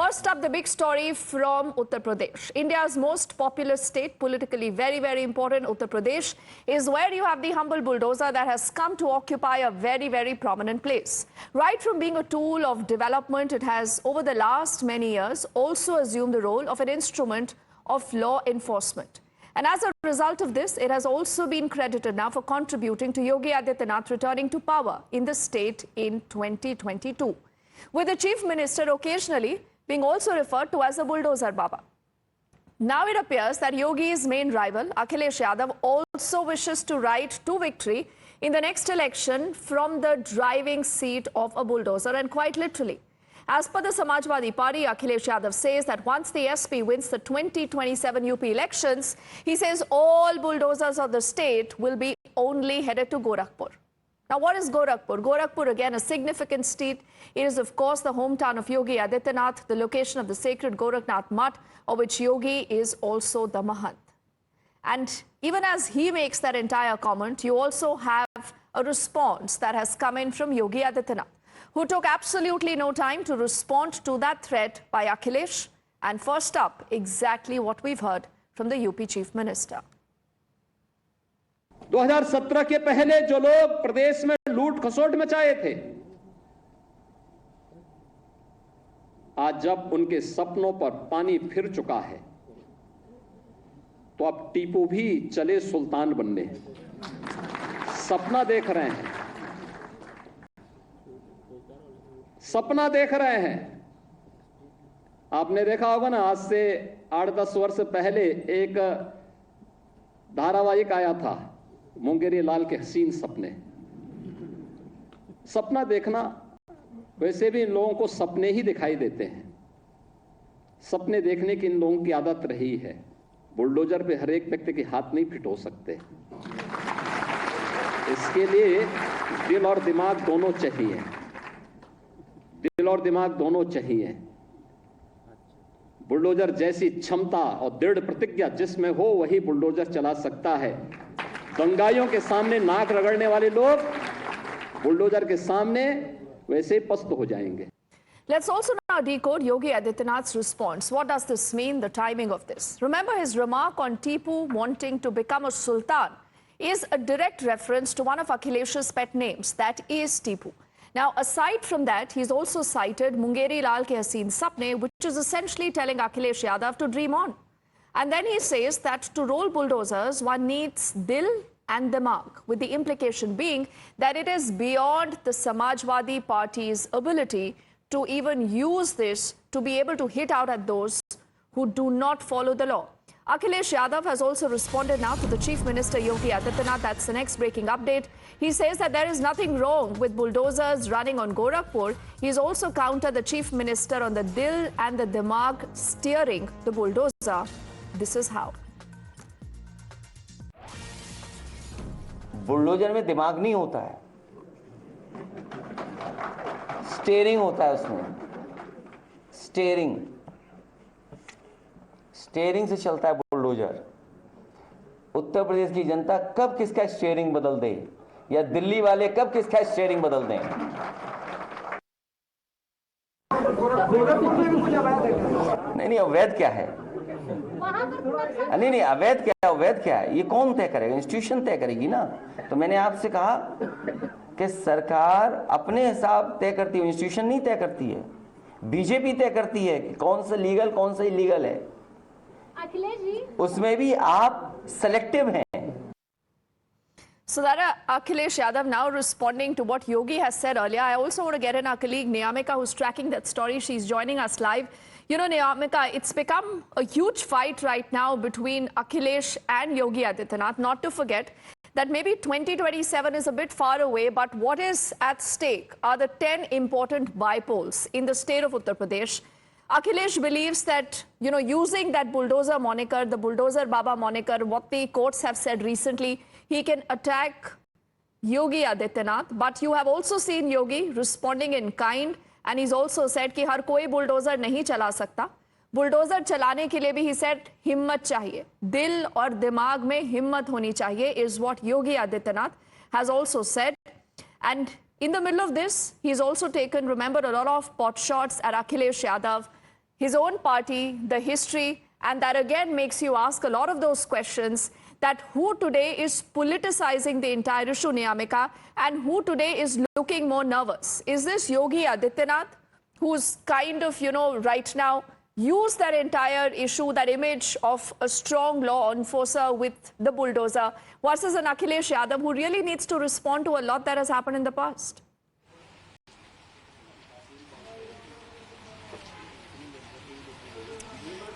First up, the big story from Uttar Pradesh. India's most populous state, politically very, very important. Uttar Pradesh is where you have the humble bulldozer that has come to occupy a very, very prominent place. Right from being a tool of development, it has, over the last many years, also assumed the role of an instrument of law enforcement. And as a result of this, it has also been credited now for contributing to Yogi Adityanath returning to power in the state in 2022. With the chief minister occasionally being also referred to as a bulldozer Baba. Now it appears that Yogi's main rival, Akhilesh Yadav, also wishes to ride to victory in the next election from the driving seat of a bulldozer, and quite literally. As per the Samajwadi Party, Akhilesh Yadav says that once the SP wins the 2027 UP elections, he says all bulldozers of the state will be only headed to Gorakhpur. Now, what is Gorakhpur? Gorakhpur, again, a significant state. It is, of course, the hometown of Yogi Adityanath, the location of the sacred Gorakhnath Mutt, of which Yogi is also the Mahant. And even as he makes that entire comment, you also have a response that has come in from Yogi Adityanath, who took absolutely no time to respond to that threat by Akhilesh. And first up, exactly what we've heard from the UP Chief Minister. 2017 के पहले जो लोग प्रदेश में लूट खसोट मचाए थे, आज जब उनके सपनों पर पानी फिर चुका है, तो अब टीपू भी चले सुल्तान बनने। सपना देख रहे हैं, सपना देख रहे हैं। आपने देखा होगा ना, आज से 8-10 वर्ष पहले एक धारावाहिक आया था, मुंगेरी लाल के हसीन सपने। सपना देखना, वैसे भी इन लोगों को सपने ही दिखाई देते हैं। सपने देखने की इन लोगों की आदत रही है। बुलडोजर पे हर एक व्यक्ति के हाथ नहीं फिट हो सकते। इसके लिए दिल और दिमाग दोनों चाहिए। दिल और दिमाग दोनों चाहिए। बुलडोजर जैसी क्षमता और दृढ़ प्रतिज्ञा जिसमें हो, वही बुलडोजर चला सकता है। दंगाइयों के सामने नाक रगड़ने वाले लोग बुलडोजर के सामने वैसे ही पस्त हो जाएंगे। Let's also now decode Yogi Adityanath's response. What does this mean, the timing of this? Remember, his remark on Tipu wanting to become a sultan is a direct reference to one of Akhilesh's pet names, that is Tipu. Now, aside from that, he's also cited Mungeri Lal Ke Haseen Sapne, which is essentially telling Akhilesh Yadav to dream on. And then he says that to roll bulldozers, one needs dil and dimag, with the implication being that it is beyond the Samajwadi Party's ability to even use this to be able to hit out at those who do not follow the law. Akhilesh Yadav has also responded now to the Chief Minister Yogi Adityanath. That's the next breaking update. He says that there is nothing wrong with bulldozers running on Gorakhpur. He's also countered the Chief Minister on the dil and the dimag steering the bulldozer. This is how. Bulldozer में दिमाग नहीं होता है, steering होता है उसमें। Steering से चलता है बुलडोजर। उत्तर प्रदेश की जनता कब किसका स्टीयरिंग बदल दे, या दिल्ली वाले कब किसका स्टीयरिंग बदल दें? नहीं, अवैध क्या है? नहीं, अवैध क्या है? ये कौन तय करेगा? इंस्टीट्यूशन तय करेगी ना। तो मैंने आपसे कहा कि सरकार अपने हिसाब तय करती है, इंस्टीट्यूशन नहीं तय करती है। बीजेपी तय करती है कि कौन सा लीगल, कौन सा इलीगल है। अखिलेश जी, उसमें भी आप सेलेक्टिव हैं। So that Akhilesh Yadav now responding to what Yogi has said earlier. I also want to get in our colleague Niyamika, who's tracking that story. She's joining us live. You know, Niyamika, it's become a huge fight right now between Akhilesh and Yogi Adityanath. Not to forget that maybe 2027 is a bit far away, but what is at stake are the 10 important bypolls in the state of Uttar Pradesh. Akhilesh believes that, you know, using that bulldozer moniker, the bulldozer Baba moniker, what the courts have said recently, he can attack Yogi Adityanath. But you have also seen Yogi responding in kind, and he's also said कि हर कोई bulldozer नहीं चला सकता. Bulldozer चलाने के लिए भी he said हिम्मत चाहिए, दिल और दिमाग में हिम्मत होनी चाहिए is what Yogi Adityanath has also said. And in the middle of this, he's also taken, remember, a lot of pot shots at Akhilesh Yadav. his own party, the history, and that again makes you ask a lot of those questions, that who today is politicizing the entire issue, Niyamika, and who today is looking more nervous? Is this Yogi Adityanath, who's kind of, right now used that entire issue, that image of a strong law enforcer with the bulldozer, versus an Akhilesh Yadav who really needs to respond to a lot that has happened in the past?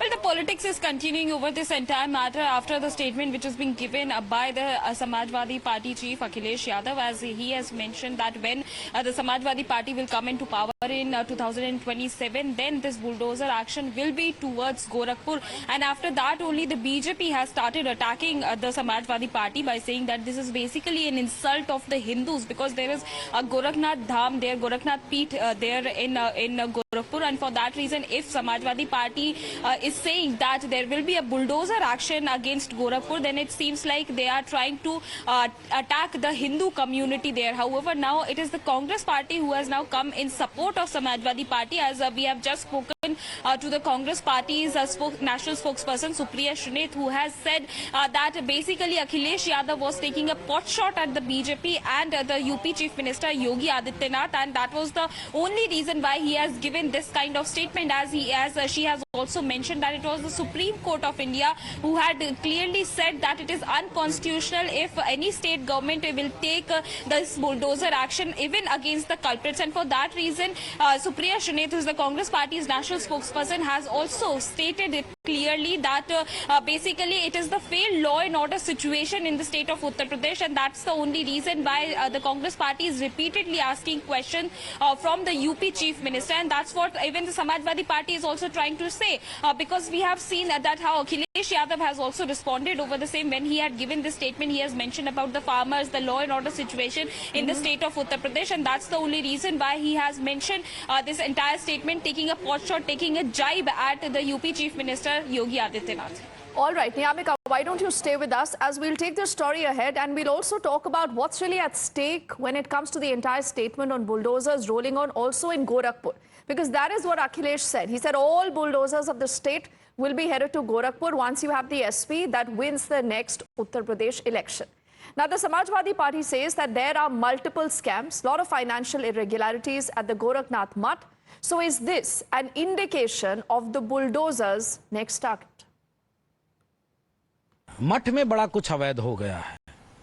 Well, the politics is continuing over this entire matter after the statement which has been given by the Samajwadi Party chief Akhilesh Yadav, as he has mentioned that when the Samajwadi Party will come into power in 2027, then this bulldozer action will be towards Gorakhpur, and after that only the BJP has started attacking the Samajwadi Party by saying that this is basically an insult of the Hindus, because there is a Gorakhnath Dham there, Gorakhnath Peeth there in Gorakhpur, and for that reason, if Samajwadi Party is saying that there will be a bulldozer action against Gorakhpur, then it seems like they are trying to attack the Hindu community there. However, now it is the Congress party who has now come in support of Samajwadi Party, as we have just spoken to the Congress party's national spokesperson Supriya Shrineth, who has said that basically Akhilesh Yadav was taking a pot shot at the BJP and the UP Chief Minister Yogi Adityanath, and that was the only reason why he has given this kind of statement, as she has also mentioned that it was the Supreme Court of India who had clearly said that it is unconstitutional if any state government will take this bulldozer action even against the culprits, and for that reason Supriya Shrineth, who is the Congress party's national spokesperson, has also stated it clearly that basically it is the failed law and order situation in the state of Uttar Pradesh, and that's the only reason why the Congress party is repeatedly asking questions from the UP Chief Minister, and that's what even the Samajwadi Party is also trying to say, because we have seen that how Akhilesh Yadav has also responded over the same. When he had given this statement, he has mentioned about the farmers, the law and order situation in the state of Uttar Pradesh, and that's the only reason why he has mentioned this entire statement, taking a pot shot, taking a jibe at the UP Chief Minister Yogi Adityanath. All right, Niyamika, why don't you stay with us as we'll take this story ahead, and we'll also talk about what's really at stake when it comes to the entire statement on bulldozers rolling on also in Gorakhpur. Because that is what Akhilesh said. He said all bulldozers of the state will be headed to Gorakhpur once you have the SP that wins the next Uttar Pradesh election. Now, the Samajwadi Party says that there are multiple scams, a lot of financial irregularities at the Gorakhnath Mutt. So is this an indication of the bulldozers' next target? मठ में बड़ा कुछ अवैध हो गया है,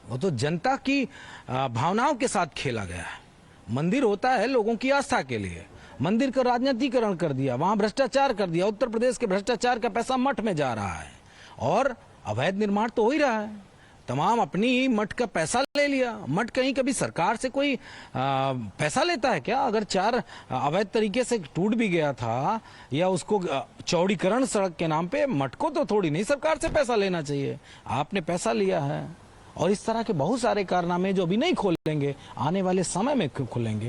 वो तो जनता की भावनाओं के साथ खेला गया है। मंदिर होता है लोगों की आस्था के लिए, मंदिर का राजनीतिकरण कर दिया, वहां भ्रष्टाचार कर दिया। उत्तर प्रदेश के भ्रष्टाचार का पैसा मठ में जा रहा है और अवैध निर्माण तो हो ही रहा है। तमाम अपनी मठ का पैसा ले लिया। मठ कहीं कभी सरकार से कोई पैसा लेता है क्या? अगर 4 अवैध तरीके से टूट भी गया था या उसको चौड़ीकरण सड़क के नाम पे, मठ को तो थोड़ी नहीं सरकार से पैसा लेना चाहिए। आपने पैसा लिया है और इस तरह के बहुत सारे कारनामे जो अभी नहीं खोलेंगे, आने वाले समय में खुलेंगे।